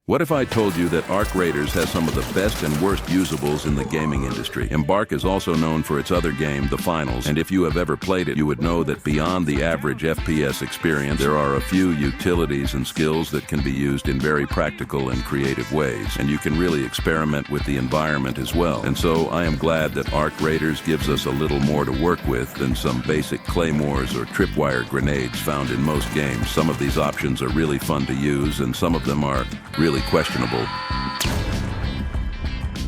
What if I told you that Arc Raiders has some of the best and worst usables in the gaming industry? Embark is also known for its other game, The Finals, and if you have ever played it, you would know that beyond the average FPS experience, there are a few utilities and skills that can be used in very practical and creative ways, and you can really experiment with the environment as well. And so I am glad that Arc Raiders gives us a little more to work with than some basic claymores or tripwire grenades found in most games. Some of these options are really fun to use, and some of them are really questionable.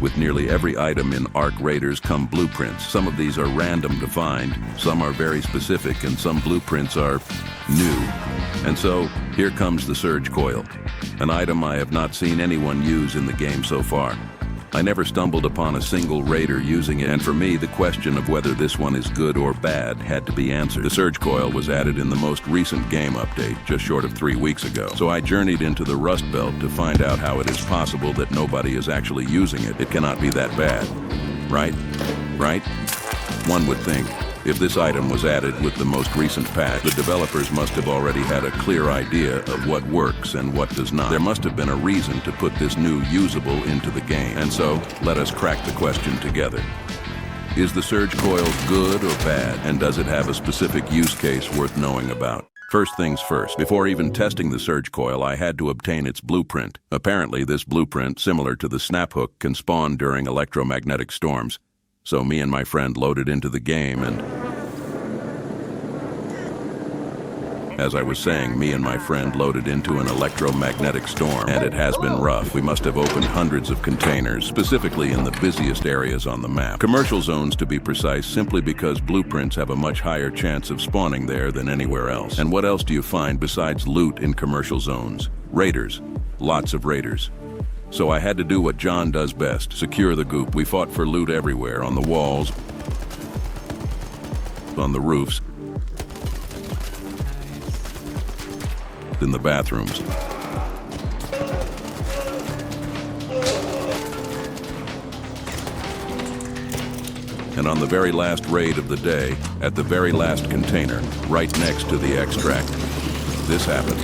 With nearly every item in Arc Raiders come blueprints. Some of these are random to find, some are very specific, and some blueprints are new. And so, here comes the Surge Coil, an item I have not seen anyone use in the game so far. I never stumbled upon a single raider using it, and for me, the question of whether this one is good or bad had to be answered. The Surge Coil was added in the most recent game update, just short of 3 weeks ago. So I journeyed into the Rust Belt to find out how it is possible that nobody is actually using it. It cannot be that bad, right? Right? One would think. If this item was added with the most recent patch, the developers must have already had a clear idea of what works and what does not. There must have been a reason to put this new usable into the game. And so, let us crack the question together. Is the Surge Coil good or bad? And does it have a specific use case worth knowing about? First things first, before even testing the Surge Coil, I had to obtain its blueprint. Apparently, this blueprint, similar to the snap hook, can spawn during electromagnetic storms. So me and my friend loaded into the game, and as I was saying, me and my friend loaded into an electromagnetic storm, and it has been rough. We must have opened hundreds of containers, specifically in the busiest areas on the map. Commercial zones, to be precise, simply because blueprints have a much higher chance of spawning there than anywhere else. And what else do you find besides loot in commercial zones? Raiders. Lots of raiders. So I had to do what John does best, secure the goop. We fought for loot everywhere, on the walls, on the roofs, in the bathrooms. And on the very last raid of the day, at the very last container, right next to the extract, this happened.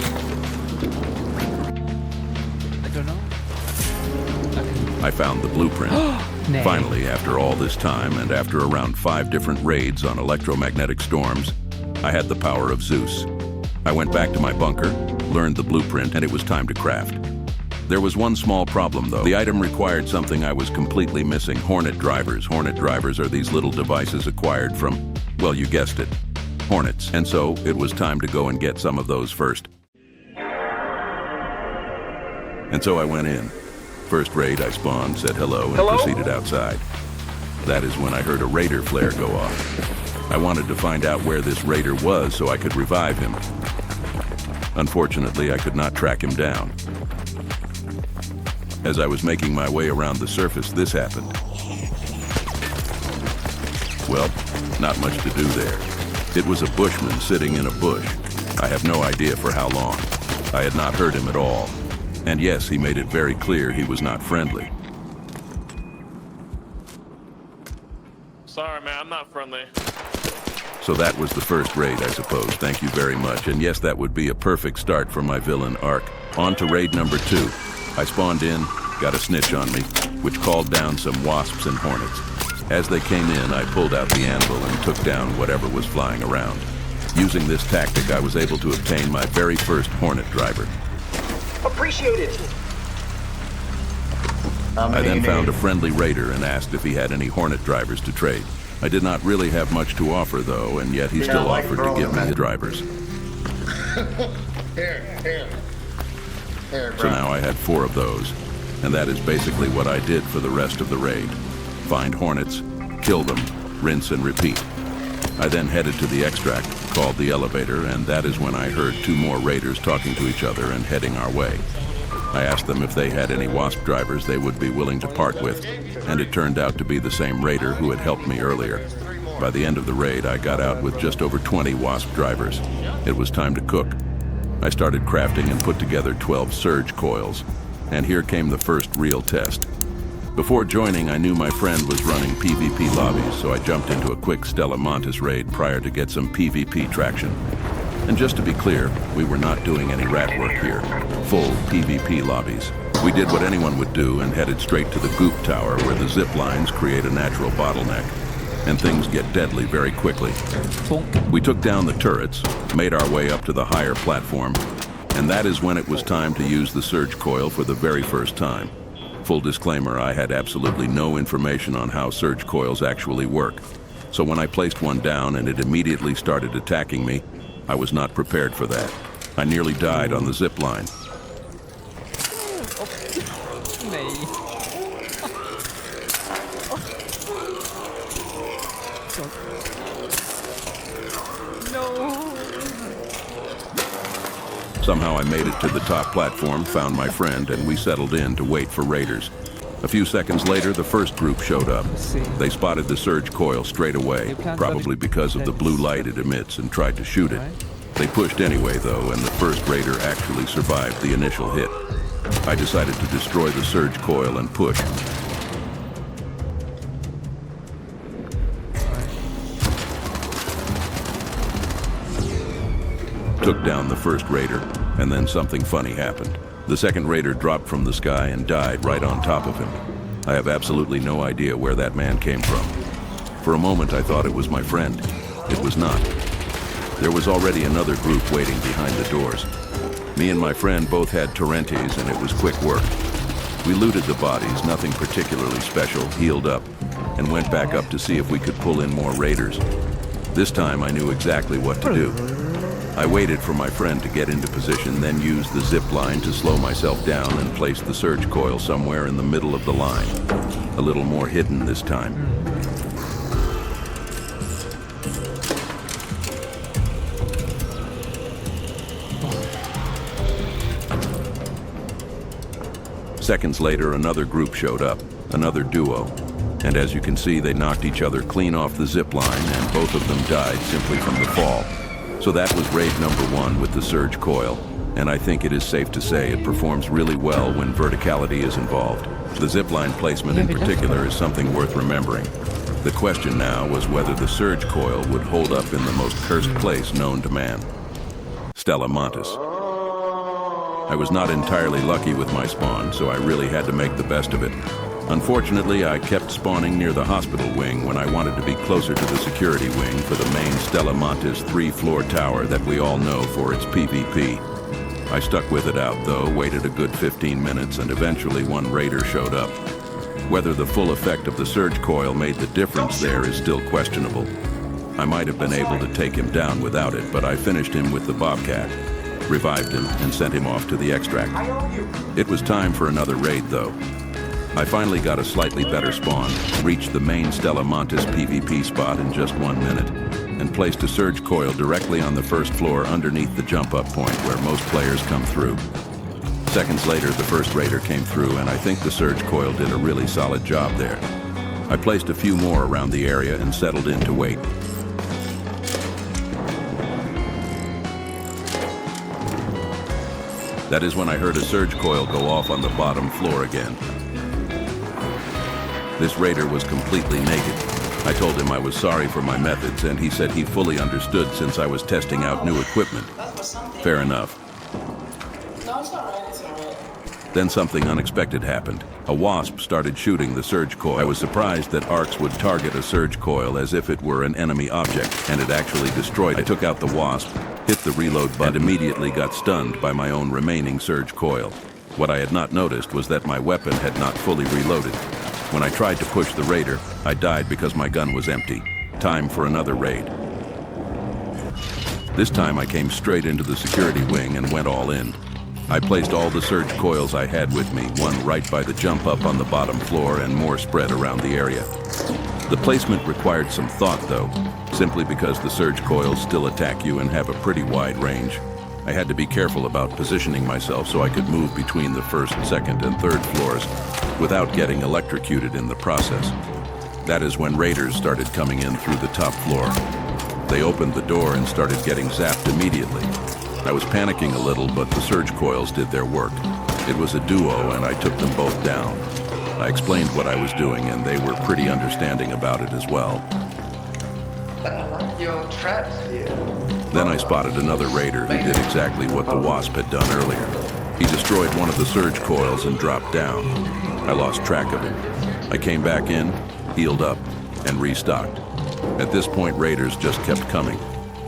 I found the blueprint. Finally, after all this time and after around 5 different raids on electromagnetic storms, I had the power of Zeus. I went back to my bunker, learned the blueprint, and it was time to craft. There was one small problem though. The item required something I was completely missing: Hornet drivers. Hornet drivers are these little devices acquired from, well, you guessed it, Hornets. And so it was time to go and get some of those first. And so I went in. First raid, I spawned, said hello, and proceeded outside. That is when I heard a raider flare go off. I wanted to find out where this raider was so I could revive him. Unfortunately, I could not track him down. As I was making my way around the surface, this happened. Well, not much to do there. It was a bushman sitting in a bush. I have no idea for how long. I had not heard him at all. And yes, he made it very clear he was not friendly. Sorry, man, I'm not friendly. So that was the first raid, I suppose. Thank you very much. And yes, that would be a perfect start for my villain arc. On to raid number 2. I spawned in, got a snitch on me, which called down some wasps and hornets. As they came in, I pulled out the anvil and took down whatever was flying around. Using this tactic, I was able to obtain my very first hornet driver. Appreciate it. I then found a friendly raider and asked if he had any hornet drivers to trade. I did not really have much to offer though, and yet he still offered to give me his drivers. Here, So now I had 4 of those, and that is basically what I did for the rest of the raid. Find hornets, kill them, rinse and repeat. I then headed to the extract, called the elevator, and that is when I heard 2 more raiders talking to each other and heading our way. I asked them if they had any Wasp drivers they would be willing to part with, and it turned out to be the same raider who had helped me earlier. By the end of the raid, I got out with just over 20 Wasp drivers. It was time to cook. I started crafting and put together 12 Surge Coils, and here came the first real test. Before joining, I knew my friend was running PvP lobbies, so I jumped into a quick Stella Montis raid prior to get some PvP traction. And just to be clear, we were not doing any rat work here. Full PvP lobbies. We did what anyone would do and headed straight to the goop tower where the zip lines create a natural bottleneck, and things get deadly very quickly. We took down the turrets, made our way up to the higher platform, and that is when it was time to use the Surge Coil for the very first time. Full disclaimer, I had absolutely no information on how Surge Coils actually work. So when I placed one down and it immediately started attacking me, I was not prepared for that. I nearly died on the zip line. Somehow I made it to the top platform, found my friend, and we settled in to wait for raiders. A few seconds later, the first group showed up. They spotted the Surge Coil straight away, probably because of the blue light it emits, and tried to shoot it. They pushed anyway, though, and the first raider actually survived the initial hit. I decided to destroy the Surge Coil and push. Took down the first raider, and then something funny happened. The second raider dropped from the sky and died right on top of him. I have absolutely no idea where that man came from. For a moment I thought it was my friend. It was not. There was already another group waiting behind the doors. Me and my friend both had Torrentes, and it was quick work. We looted the bodies, nothing particularly special, healed up, and went back up to see if we could pull in more raiders. This time I knew exactly what to do. I waited for my friend to get into position, then used the zip line to slow myself down and placed the Surge Coil somewhere in the middle of the line. A little more hidden this time. Seconds later, another group showed up, another duo. And as you can see, they knocked each other clean off the zip line, and both of them died simply from the fall. So that was raid number 1 with the Surge Coil, and I think it is safe to say it performs really well when verticality is involved. The zipline placement in particular is something worth remembering. The question now was whether the Surge Coil would hold up in the most cursed place known to man. Stella Montis. I was not entirely lucky with my spawn, so I really had to make the best of it. Unfortunately, I kept spawning near the hospital wing when I wanted to be closer to the security wing for the main Stella Montis 3-floor tower that we all know for its PvP. I stuck with it out though, waited a good 15 minutes, and eventually one raider showed up. Whether the full effect of the Surge Coil made the difference there is still questionable. I might have been able to take him down without it, but I finished him with the Bobcat, revived him, and sent him off to the extract. It was time for another raid though. I finally got a slightly better spawn, reached the main Stella Montis PvP spot in just 1 minute, and placed a Surge Coil directly on the first floor underneath the jump-up point where most players come through. Seconds later, the first raider came through, and I think the Surge Coil did a really solid job there. I placed a few more around the area and settled in to wait. That is when I heard a Surge Coil go off on the bottom floor again. This raider was completely naked. I told him I was sorry for my methods, and he said he fully understood since I was testing out new equipment. Fair enough. No, it's alright, it's alright. Then something unexpected happened. A Wasp started shooting the Surge Coil. I was surprised that arcs would target a Surge Coil as if it were an enemy object, and it actually destroyed it. I took out the Wasp, hit the reload button, and immediately got stunned by my own remaining Surge Coil. What I had not noticed was that my weapon had not fully reloaded. When I tried to push the raider, I died because my gun was empty. Time for another raid. This time I came straight into the security wing and went all in. I placed all the Surge Coils I had with me, one right by the jump up on the bottom floor and more spread around the area. The placement required some thought though, simply because the Surge Coils still attack you and have a pretty wide range. I had to be careful about positioning myself so I could move between the first, second, and third floors without getting electrocuted in the process. That is when raiders started coming in through the top floor. They opened the door and started getting zapped immediately. I was panicking a little, but the Surge Coils did their work. It was a duo, and I took them both down. I explained what I was doing, and they were pretty understanding about it as well. I like your traps here. Then I spotted another raider who did exactly what the Wasp had done earlier. He destroyed one of the surge coils and dropped down. I lost track of him. I came back in, healed up, and restocked. At this point, raiders just kept coming.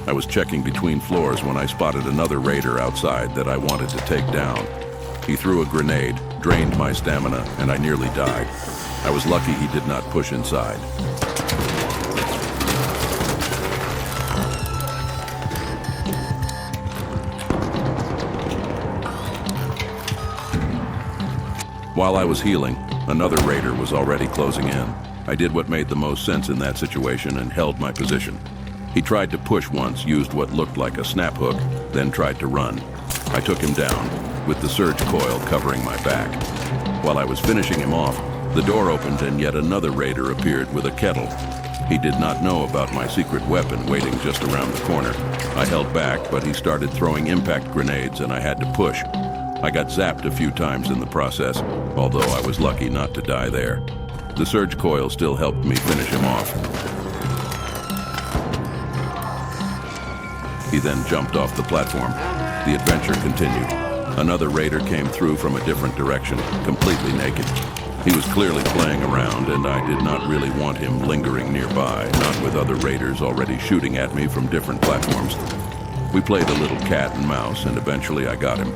I was checking between floors when I spotted another raider outside that I wanted to take down. He threw a grenade, drained my stamina, and I nearly died. I was lucky he did not push inside. While I was healing, another raider was already closing in. I did what made the most sense in that situation and held my position. He tried to push once, used what looked like a snap hook, then tried to run. I took him down, with the surge coil covering my back. While I was finishing him off, the door opened and yet another raider appeared with a kettle. He did not know about my secret weapon waiting just around the corner. I held back, but he started throwing impact grenades and I had to push. I got zapped a few times in the process, although I was lucky not to die there. The surge coil still helped me finish him off. He then jumped off the platform. The adventure continued. Another raider came through from a different direction, completely naked. He was clearly playing around, and I did not really want him lingering nearby, not with other raiders already shooting at me from different platforms. We played a little cat and mouse, and eventually I got him.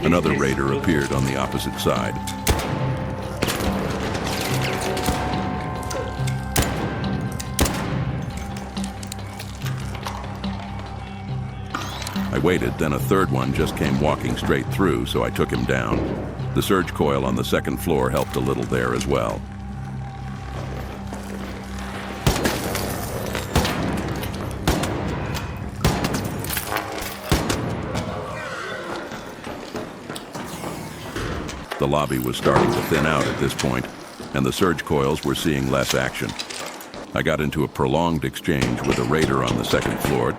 Another raider appeared on the opposite side. I waited, then a third one just came walking straight through, so I took him down. The surge coil on the second floor helped a little there as well. The lobby was starting to thin out at this point, and the surge coils were seeing less action. I got into a prolonged exchange with a raider on the second floor.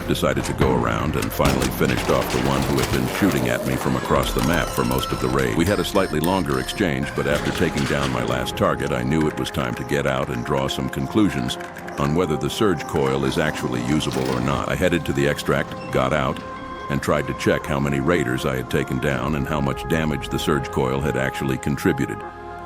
Decided to go around and finally finished off the one who had been shooting at me from across the map for most of the raid. We had a slightly longer exchange, but after taking down my last target, I knew it was time to get out and draw some conclusions on whether the surge coil is actually usable or not. I headed to the extract, got out, and tried to check how many raiders I had taken down and how much damage the surge coil had actually contributed.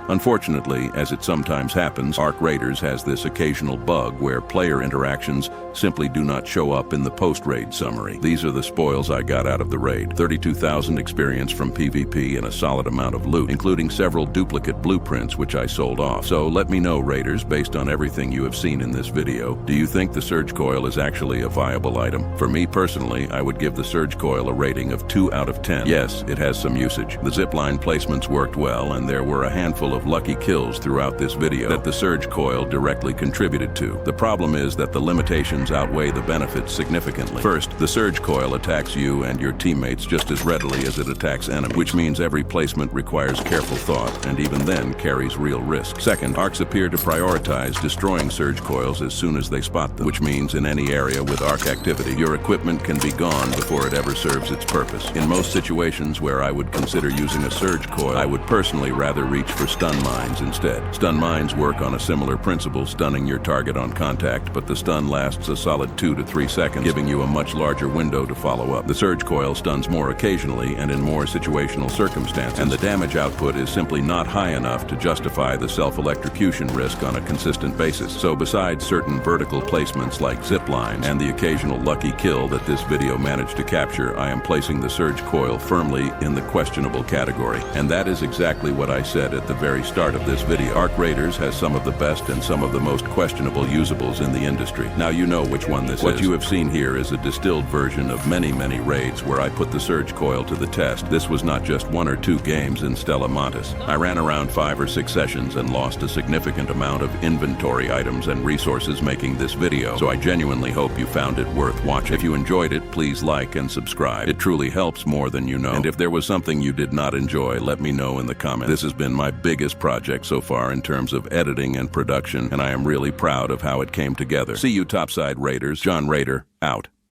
Unfortunately, as it sometimes happens, Arc Raiders has this occasional bug where player interactions simply do not show up in the post-raid summary. These are the spoils I got out of the raid. 32,000 experience from PvP and a solid amount of loot, including several duplicate blueprints which I sold off. So let me know, Raiders, based on everything you have seen in this video, do you think the Surge Coil is actually a viable item? For me personally, I would give the Surge Coil a rating of 2 out of 10. Yes, it has some usage. The zipline placements worked well, and there were a handful of lucky kills throughout this video that the Surge Coil directly contributed to. The problem is that the limitations outweigh the benefits significantly. First, the Surge Coil attacks you and your teammates just as readily as it attacks enemies, which means every placement requires careful thought and even then carries real risk. Second, Arcs appear to prioritize destroying Surge Coils as soon as they spot them, which means in any area with Arc activity, your equipment can be gone before it ever serves its purpose. In most situations where I would consider using a Surge Coil, I would personally rather reach for stun mines instead. Stun mines work on a similar principle, stunning your target on contact, but the stun lasts a solid 2 to 3 seconds, giving you a much larger window to follow up. The Surge Coil stuns more occasionally and in more situational circumstances, and the damage output is simply not high enough to justify the self-electrocution risk on a consistent basis. So besides certain vertical placements like zipline and the occasional lucky kill that this video managed to capture, I am placing the Surge Coil firmly in the questionable category. And that is exactly what I said at the very start of this video. Arc Raiders has some of the best and some of the most questionable usables in the industry. Now you know which one this is. What you have seen here is a distilled version of many raids where I put the Surge Coil to the test. This was not just 1 or 2 games in Stella Montis. I ran around 5 or 6 sessions and lost a significant amount of inventory items and resources making this video, so I genuinely hope you found it worth watching. If you enjoyed it, please like and subscribe. It truly helps more than you know. And if there was something you did not enjoy, let me know in the comments. This has been my biggest biggest project so far in terms of editing and production, and I am really proud of how it came together. See you topside Raiders. John Raider, out.